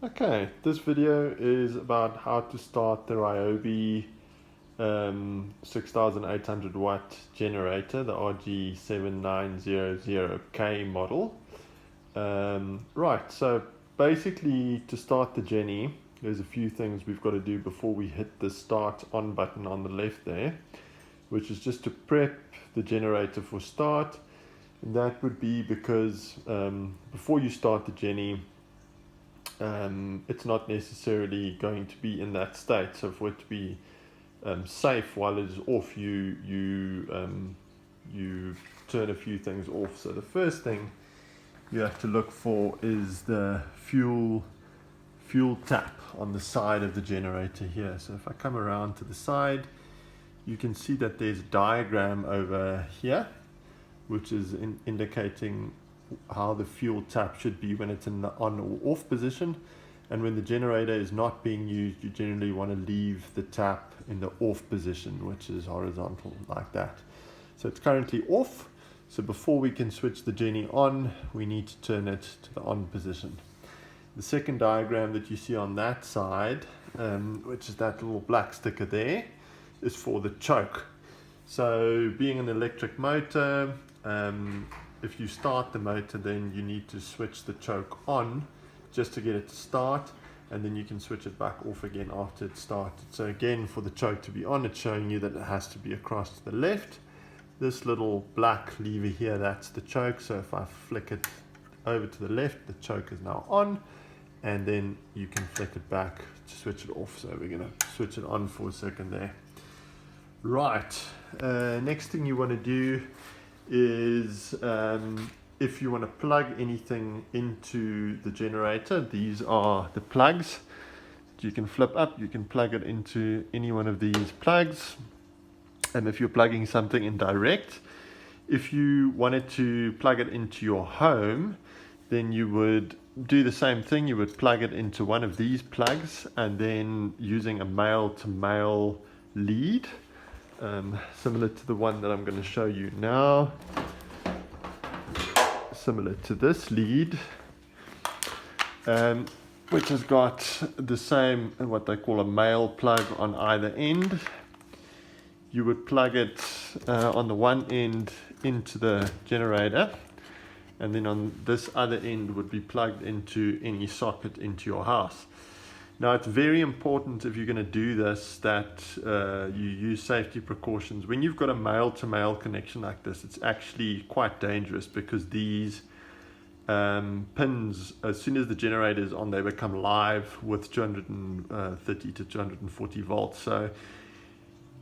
Okay, this video is about how to start the Ryobi 6800 watt generator, the RG7900K model. Right, so basically to start the Jenny, there's a few things we've got to do before we hit the start on button on the left there, which is just to prep the generator for start. And that would be because before you start the Jenny, it's not necessarily going to be in that state. So for it to be safe while it is off, you turn a few things off. So the first thing you have to look for is the fuel tap on the side of the generator here. So if I come around to the side, you can see that there's a diagram over here, which is indicating how the fuel tap should be when it's in the on or off position. And when the generator is not being used, you generally want to leave the tap in the off position, which is horizontal like that. So it's currently off. So before we can switch the Jenny on, we need to turn it to the on position. The second diagram that you see on that side, which is that little black sticker there, is for the choke. So being an electric motor, if you start the motor, then you need to switch the choke on just to get it to start, and then you can switch it back off again after it's started. So again, for the choke to be on, it's showing you that it has to be across to the left. This little black lever here, that's the choke. So if I flick it over to the left, the choke is now on, and then you can flick it back to switch it off. So we're going to switch it on for a second there. Right, next thing you want to do is if you want to plug anything into the generator, these are the plugs that you can flip up. You can plug it into any one of these plugs. And if you're plugging something in direct, if you wanted to plug it into your home, then you would do the same thing. You would plug it into one of these plugs, and then using a male to male lead, similar to the one that I'm going to show you now, similar to this lead, which has got the same, what they call a male plug on either end. You would plug it on the one end into the generator, and then on this other end would be plugged into any socket into your house. Now, it's very important, if you're going to do this, that you use safety precautions. When you've got a male-to-male connection like this, it's actually quite dangerous, because these pins, as soon as the generator is on, they become live with 230 to 240 volts. So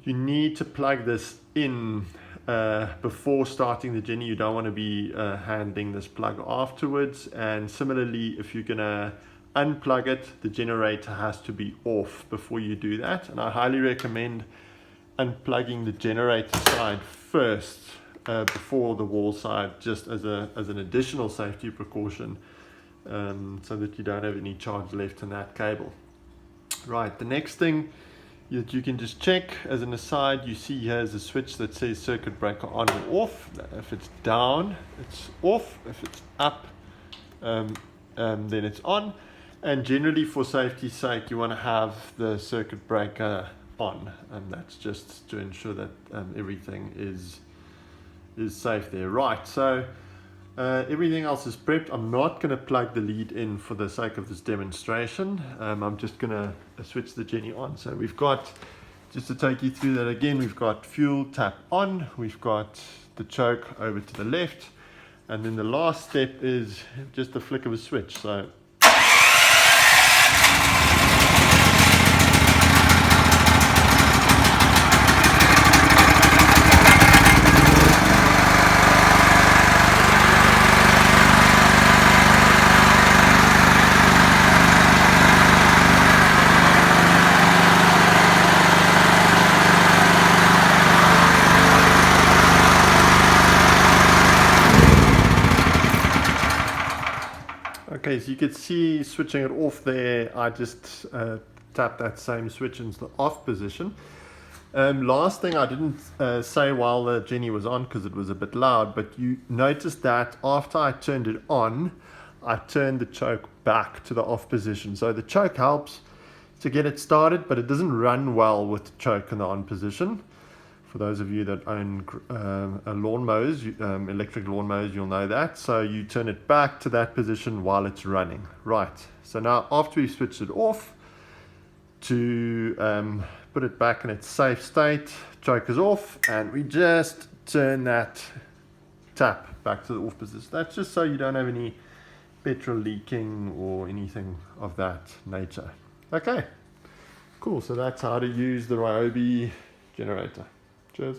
you need to plug this in before starting the Jenny. You don't want to be handling this plug afterwards. And similarly, if you're going to unplug it, the generator has to be off before you do that. And I highly recommend unplugging the generator side first before the wall side, just as an additional safety precaution, so that you don't have any charge left in that cable. Right, the next thing that you can just check as an aside, you see here is a switch that says circuit breaker on or off. If it's down, it's off. If it's up, then it's on. And generally, for safety's sake, you want to have the circuit breaker on, and that's just to ensure that everything is safe there. Right, so everything else is prepped. I'm not going to plug the lead in for the sake of this demonstration. I'm just going to switch the Jenny on. So we've got, just to take you through that again, we've got fuel tap on, we've got the choke over to the left, and then the last step is just a flick of a switch. So okay, so you could see switching it off there, I just tapped that same switch into the off position. Last thing I didn't say while the Jenny was on, because it was a bit loud, but you noticed that after I turned it on, I turn the choke back to the off position. So the choke helps to get it started, but it doesn't run well with the choke in the on position. For those of you that own electric lawnmowers, you'll know that. So you turn it back to that position while it's running. Right, so now after we've switched it off, to put it back in its safe state, choke is off, and we just turn that tap back to the off position. That's just so you don't have any petrol leaking or anything of that nature. Okay, cool. So that's how to use the Ryobi generator. Cheers.